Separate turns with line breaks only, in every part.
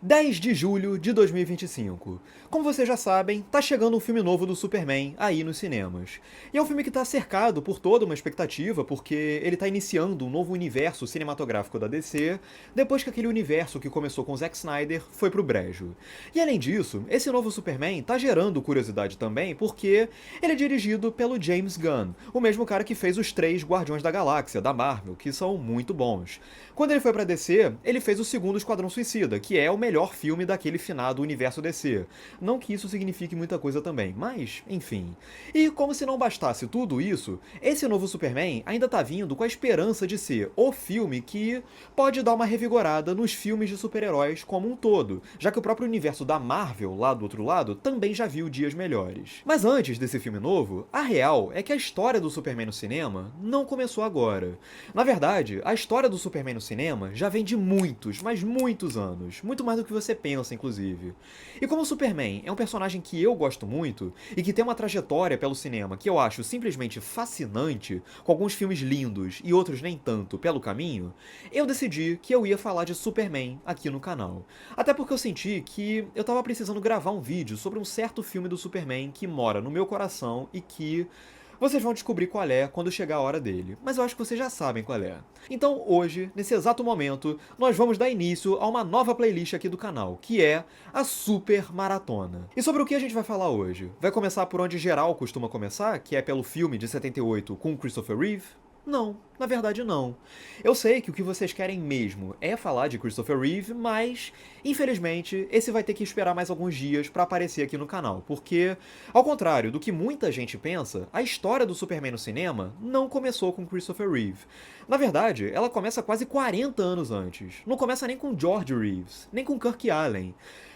10 de julho de 2025. Como vocês já sabem, tá chegando um filme novo do Superman aí nos cinemas. E é um filme que tá cercado por toda uma expectativa, porque ele tá iniciando um novo universo cinematográfico da DC, depois que aquele universo que começou com Zack Snyder foi pro brejo. E além disso, esse novo Superman tá gerando curiosidade também, porque ele é dirigido pelo James Gunn, o mesmo cara que fez os 3 Guardiões da Galáxia, da Marvel, que são muito bons. Quando ele foi pra DC, ele fez o segundo Esquadrão Suicida, que é o melhor filme daquele finado universo DC. Não que isso signifique muita coisa também, mas, enfim. E como se não bastasse tudo isso, esse novo Superman ainda tá vindo com a esperança de ser o filme que pode dar uma revigorada nos filmes de super-heróis como um todo, já que o próprio universo da Marvel, lá do outro lado, também já viu dias melhores. Mas antes desse filme novo, a real é que a história do Superman no cinema não começou agora. Na verdade, a história do Superman no cinema já vem de muitos, mas muitos anos. Muito mais do que você pensa, inclusive. E como o Superman é um personagem que eu gosto muito, e que tem uma trajetória pelo cinema que eu acho simplesmente fascinante, com alguns filmes lindos e outros nem tanto pelo caminho, eu decidi que eu ia falar de Superman aqui no canal. Até porque eu senti que eu tava precisando gravar um vídeo sobre um certo filme do Superman que mora no meu coração e que vocês vão descobrir qual é quando chegar a hora dele, mas eu acho que vocês já sabem qual é. Então hoje, nesse exato momento, nós vamos dar início a uma nova playlist aqui do canal, que é a Super Maratona. E sobre o que a gente vai falar hoje? Vai começar por onde geral costuma começar, que é pelo filme de 78 com Christopher Reeve? Não, na verdade não. Eu sei que o que vocês querem mesmo é falar de Christopher Reeve, mas, infelizmente, esse vai ter que esperar mais alguns dias pra aparecer aqui no canal, porque, ao contrário do que muita gente pensa, a história do Superman no cinema não começou com Christopher Reeve. Na verdade, ela começa quase 40 anos antes. Não começa nem com George Reeves, nem com Kirk Allen.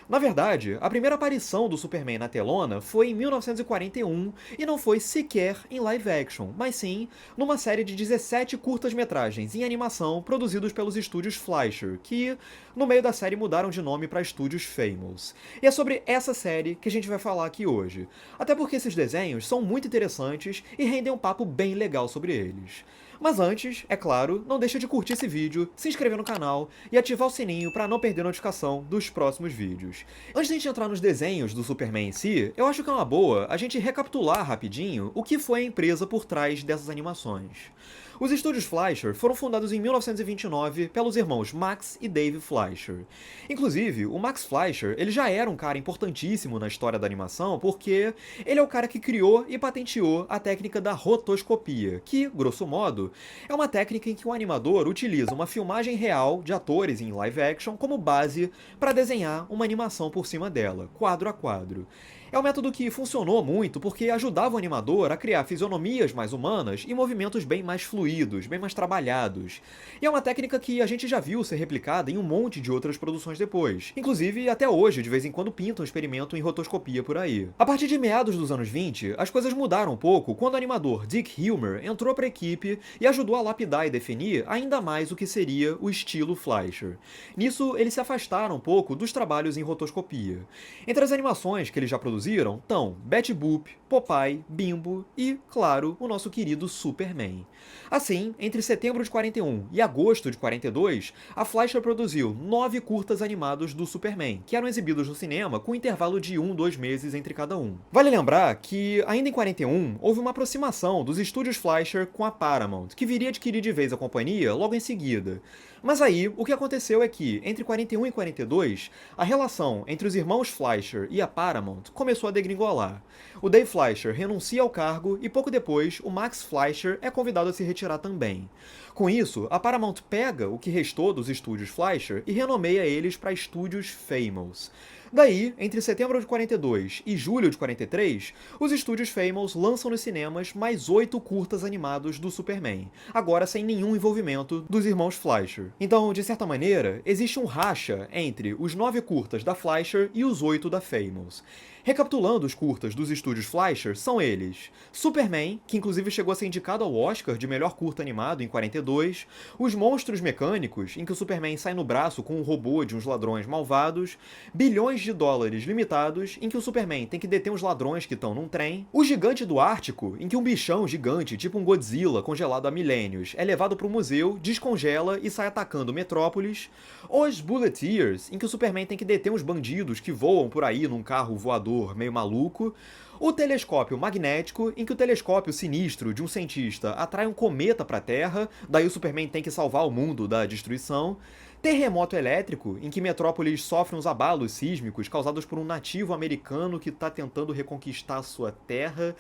Na verdade, a primeira aparição do Superman na telona foi em 1941 e não foi sequer em live action, mas sim numa série de 17 curtas-metragens em animação produzidos pelos estúdios Fleischer, que no meio da série mudaram de nome para estúdios Famous. E é sobre essa série que a gente vai falar aqui hoje, até porque esses desenhos são muito interessantes e rendem um papo bem legal sobre eles. Mas antes, é claro, não deixa de curtir esse vídeo, se inscrever no canal e ativar o sininho para não perder notificação dos próximos vídeos. Antes de a gente entrar nos desenhos do Superman em si, eu acho que é uma boa a gente recapitular rapidinho o que foi a empresa por trás dessas animações. Os estúdios Fleischer foram fundados em 1929 pelos irmãos Max e Dave Fleischer. Inclusive, o Max Fleischer ele já era um cara importantíssimo na história da animação porque ele é o cara que criou e patenteou a técnica da rotoscopia, que, grosso modo, é uma técnica em que o animador utiliza uma filmagem real de atores em live action como base para desenhar uma animação por cima dela, quadro a quadro. É um método que funcionou muito porque ajudava o animador a criar fisionomias mais humanas e movimentos bem mais fluidos, bem mais trabalhados. E é uma técnica que a gente já viu ser replicada em um monte de outras produções depois. Inclusive, até hoje, de vez em quando pintam um experimento em rotoscopia por aí. A partir de meados dos anos 20, as coisas mudaram um pouco quando o animador Dick Hilmer entrou para a equipe e ajudou a lapidar e definir ainda mais o que seria o estilo Fleischer. Nisso, eles se afastaram um pouco dos trabalhos em rotoscopia. Entre as animações que eles já produziram estão Betty Boop, Popeye, Bimbo e, claro, o nosso querido Superman. Assim, entre setembro de 41 e agosto de 42, a Fleischer produziu 9 curtas animados do Superman, que eram exibidos no cinema com um intervalo de 2 meses entre cada um. Vale lembrar que, ainda em 41, houve uma aproximação dos estúdios Fleischer com a Paramount, que viria a adquirir de vez a companhia logo em seguida. Mas aí, o que aconteceu é que, entre 41 e 42, a relação entre os irmãos Fleischer e a Paramount começou a degringolar. O Dave Fleischer renuncia ao cargo e pouco depois o Max Fleischer é convidado a se retirar também. Com isso, a Paramount pega o que restou dos estúdios Fleischer e renomeia eles para estúdios Famous. Daí, entre setembro de 42 e julho de 43, os estúdios Famous lançam nos cinemas mais 8 curtas animados do Superman, agora sem nenhum envolvimento dos irmãos Fleischer. Então, de certa maneira, existe um racha entre os 9 curtas da Fleischer e os 8 da Famous. Recapitulando os curtas dos estúdios Fleischer, são eles: Superman, que inclusive chegou a ser indicado ao Oscar de melhor curta animado em 42, Os Monstros Mecânicos, em que o Superman sai no braço com um robô de uns ladrões malvados, Bilhões bilhões de dólares limitados, em que o Superman tem que deter uns ladrões que estão num trem, o Gigante do Ártico, em que um bichão gigante, tipo um Godzilla congelado há milênios, é levado para um museu, descongela e sai atacando Metrópolis, os Bulleteers, em que o Superman tem que deter uns bandidos que voam por aí num carro voador meio maluco, o telescópio magnético, em que o telescópio sinistro de um cientista atrai um cometa para a Terra, daí o Superman tem que salvar o mundo da destruição, terremoto elétrico, em que Metrópolis sofre uns abalos sísmicos causados por um nativo americano que está tentando reconquistar a sua terra.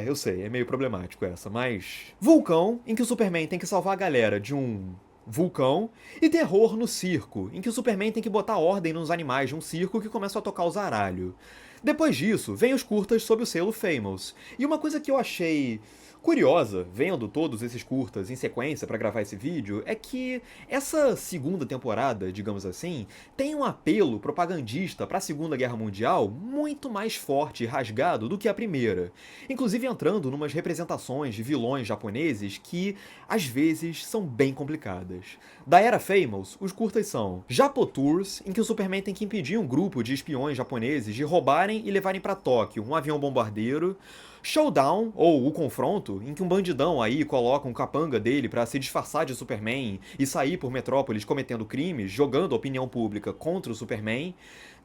Eu sei, é meio problemático essa, mas... Vulcão, em que o Superman tem que salvar a galera de um vulcão, e terror no circo, em que o Superman tem que botar ordem nos animais de um circo que começam a tocar o zaralho. Depois disso, vem os curtas sob o selo Famous. E uma coisa que eu achei curiosa, vendo todos esses curtas em sequência para gravar esse vídeo, é que essa segunda temporada, digamos assim, tem um apelo propagandista para a Segunda Guerra Mundial muito mais forte e rasgado do que a primeira. Inclusive entrando numas representações de vilões japoneses que, às vezes, são bem complicadas. Da era Famous, os curtas são Japo Tours, em que o Superman tem que impedir um grupo de espiões japoneses de roubarem e levarem para Tóquio um avião bombardeiro, Showdown, ou O Confronto, em que um bandidão aí coloca um capanga dele pra se disfarçar de Superman e sair por Metrópolis cometendo crimes, jogando a opinião pública contra o Superman.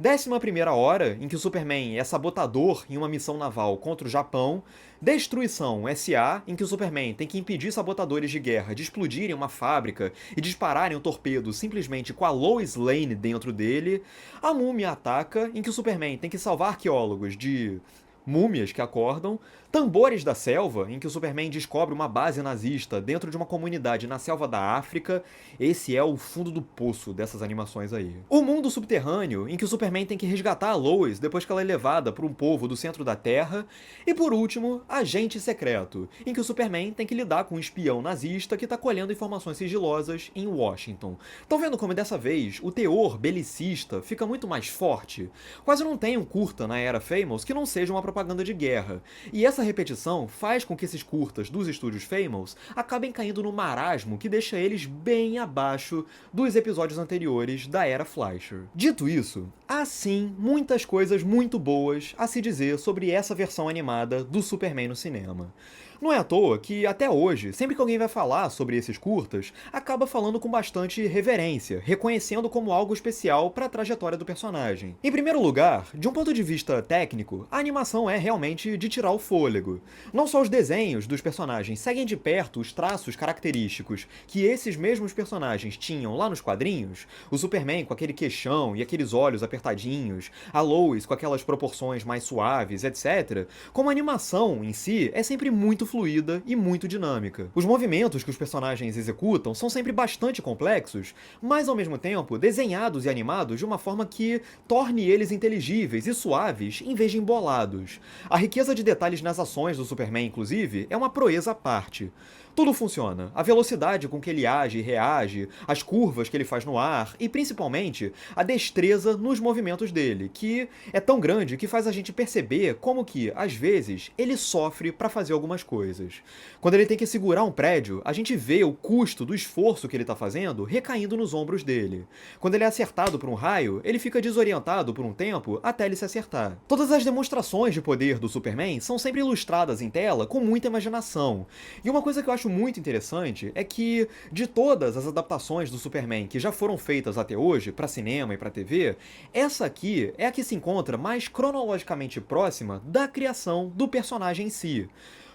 11ª Hora, em que o Superman é sabotador em uma missão naval contra o Japão. Destruição S.A., em que o Superman tem que impedir sabotadores de guerra de explodirem uma fábrica e dispararem um torpedo simplesmente com a Lois Lane dentro dele. A Múmia Ataca, em que o Superman tem que salvar arqueólogos de múmias que acordam, Tambores da Selva, em que o Superman descobre uma base nazista dentro de uma comunidade na selva da África. Esse é o fundo do poço dessas animações aí. O Mundo Subterrâneo, em que o Superman tem que resgatar a Lois depois que ela é levada por um povo do centro da Terra. E por último, Agente Secreto, em que o Superman tem que lidar com um espião nazista que está colhendo informações sigilosas em Washington. Estão vendo como dessa vez o teor belicista fica muito mais forte? Quase não tem um curta na era Famous que não seja uma propaganda de guerra. E essa repetição faz com que esses curtas dos estúdios Famous acabem caindo no marasmo que deixa eles bem abaixo dos episódios anteriores da era Fleischer. Dito isso, há sim muitas coisas muito boas a se dizer sobre essa versão animada do Superman no cinema. Não é à toa que, até hoje, sempre que alguém vai falar sobre esses curtas, acaba falando com bastante reverência, reconhecendo como algo especial para a trajetória do personagem. Em primeiro lugar, de um ponto de vista técnico, a animação é realmente de tirar o fôlego. Não só os desenhos dos personagens seguem de perto os traços característicos que esses mesmos personagens tinham lá nos quadrinhos, o Superman com aquele queixão e aqueles olhos apertadinhos, a Lois com aquelas proporções mais suaves, etc., como a animação em si é sempre muito fluida e muito dinâmica. Os movimentos que os personagens executam são sempre bastante complexos, mas ao mesmo tempo desenhados e animados de uma forma que torne eles inteligíveis e suaves em vez de embolados. A riqueza de detalhes nas ações do Superman, inclusive, é uma proeza à parte. Tudo funciona. A velocidade com que ele age e reage, as curvas que ele faz no ar e, principalmente, a destreza nos movimentos dele, que é tão grande que faz a gente perceber como que, às vezes, ele sofre para fazer algumas coisas. Quando ele tem que segurar um prédio, a gente vê o custo do esforço que ele está fazendo recaindo nos ombros dele. Quando ele é acertado por um raio, ele fica desorientado por um tempo até ele se acertar. Todas as demonstrações de poder do Superman são sempre ilustradas em tela com muita imaginação. E uma coisa que eu acho muito interessante é que, de todas as adaptações do Superman que já foram feitas até hoje, para cinema e para TV, essa aqui é a que se encontra mais cronologicamente próxima da criação do personagem em si.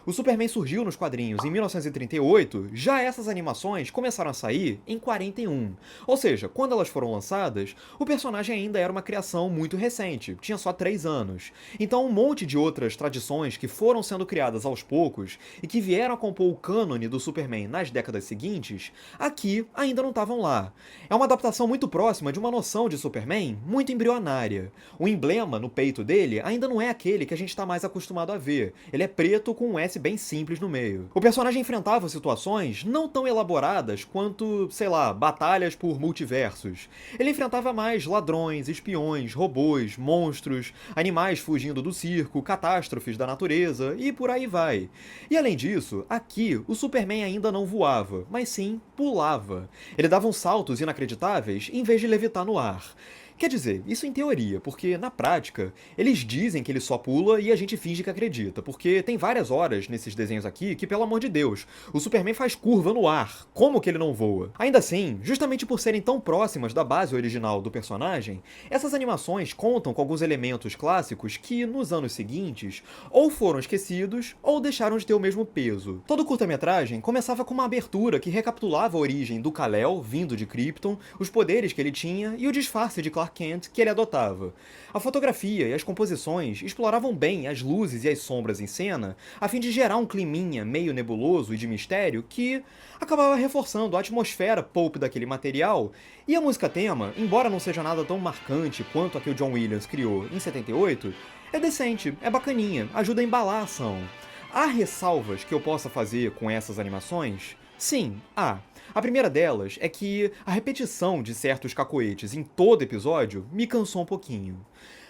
O Superman surgiu nos quadrinhos em 1938, já essas animações começaram a sair em 41. Ou seja, quando elas foram lançadas, o personagem ainda era uma criação muito recente, tinha só 3 anos. Então um monte de outras tradições que foram sendo criadas aos poucos e que vieram a compor o cânone do Superman nas décadas seguintes, aqui ainda não estavam lá. É uma adaptação muito próxima de uma noção de Superman muito embrionária. O emblema no peito dele ainda não é aquele que a gente está mais acostumado a ver. Ele é preto com um S bem simples no meio. O personagem enfrentava situações não tão elaboradas quanto, sei lá, batalhas por multiversos. Ele enfrentava mais ladrões, espiões, robôs, monstros, animais fugindo do circo, catástrofes da natureza e por aí vai. E além disso, aqui o Superman ainda não voava, mas sim pulava. Ele dava uns saltos inacreditáveis em vez de levitar no ar. Quer dizer, isso em teoria, porque na prática, eles dizem que ele só pula e a gente finge que acredita, porque tem várias horas nesses desenhos aqui que, pelo amor de Deus, o Superman faz curva no ar, como que ele não voa? Ainda assim, justamente por serem tão próximas da base original do personagem, essas animações contam com alguns elementos clássicos que, nos anos seguintes, ou foram esquecidos ou deixaram de ter o mesmo peso. Todo curta-metragem começava com uma abertura que recapitulava a origem do Kal-El, vindo de Krypton, os poderes que ele tinha e o disfarce de Clark Kent que ele adotava. A fotografia e as composições exploravam bem as luzes e as sombras em cena, a fim de gerar um climinha meio nebuloso e de mistério que acabava reforçando a atmosfera pulp daquele material, e a música tema, embora não seja nada tão marcante quanto a que o John Williams criou em 78, é decente, é bacaninha, ajuda a embalar a ação. Há ressalvas que eu possa fazer com essas animações? Sim, há. A primeira delas é que a repetição de certos cacoetes em todo episódio me cansou um pouquinho.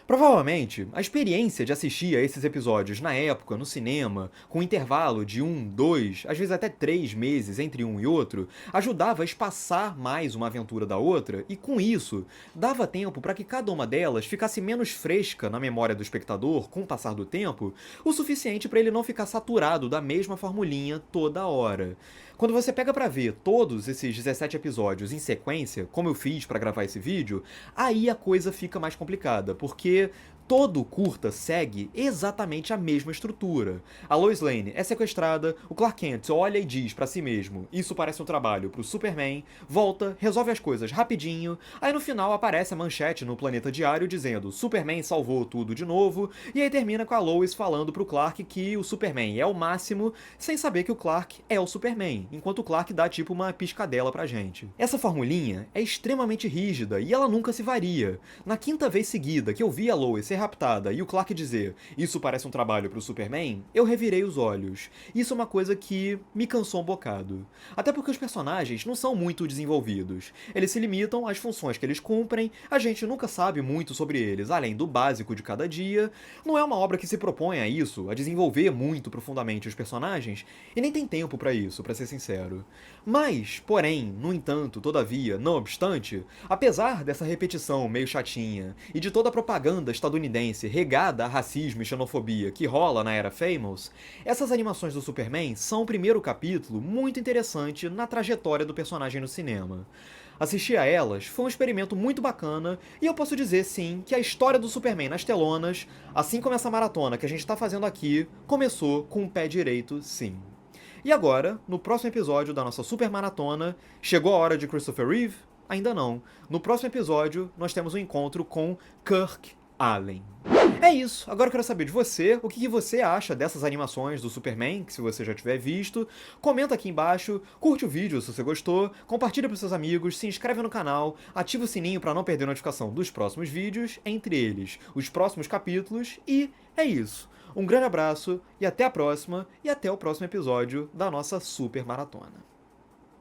Provavelmente, a experiência de assistir a esses episódios na época, no cinema, com um intervalo de 1, 2, às vezes até 3 meses entre um e outro, ajudava a espaçar mais uma aventura da outra e, com isso, dava tempo para que cada uma delas ficasse menos fresca na memória do espectador com o passar do tempo, o suficiente para ele não ficar saturado da mesma formulinha toda hora. Quando você pega pra ver todos esses 17 episódios em sequência, como eu fiz pra gravar esse vídeo, aí a coisa fica mais complicada, porque todo curta segue exatamente a mesma estrutura. A Lois Lane é sequestrada, o Clark Kent olha e diz pra si mesmo, isso parece um trabalho pro Superman, volta, resolve as coisas rapidinho, aí no final aparece a manchete no Planeta Diário dizendo Superman salvou tudo de novo, e aí termina com a Lois falando pro Clark que o Superman é o máximo, sem saber que o Clark é o Superman, enquanto o Clark dá tipo uma piscadela pra gente. Essa formulinha é extremamente rígida e ela nunca se varia. Na quinta vez seguida que eu vi a Lois ser raptada e o Clark dizer isso parece um trabalho pro Superman, eu revirei os olhos. Isso é uma coisa que me cansou um bocado. Até porque os personagens não são muito desenvolvidos. Eles se limitam às funções que eles cumprem, a gente nunca sabe muito sobre eles, além do básico de cada dia. Não é uma obra que se propõe a isso, a desenvolver muito profundamente os personagens, e nem tem tempo pra isso, pra ser sincero. Mas, porém, no entanto, todavia, não obstante, apesar dessa repetição meio chatinha e de toda a propaganda estadunidense regada a racismo e xenofobia que rola na era Famous, essas animações do Superman são o primeiro capítulo muito interessante na trajetória do personagem no cinema. Assistir a elas foi um experimento muito bacana e eu posso dizer sim que a história do Superman nas telonas, assim como essa maratona que a gente tá fazendo aqui, começou com o pé direito sim. E agora, no próximo episódio da nossa super maratona, chegou a hora de Christopher Reeve? Ainda não. No próximo episódio, nós temos um encontro com Kirk Allen. É isso, agora eu quero saber de você, o que você acha dessas animações do Superman, que se você já tiver visto, comenta aqui embaixo, curte o vídeo se você gostou, compartilha para seus amigos, se inscreve no canal, ativa o sininho para não perder a notificação dos próximos vídeos, entre eles os próximos capítulos, e é isso. Um grande abraço, e até a próxima, e até o próximo episódio da nossa super maratona.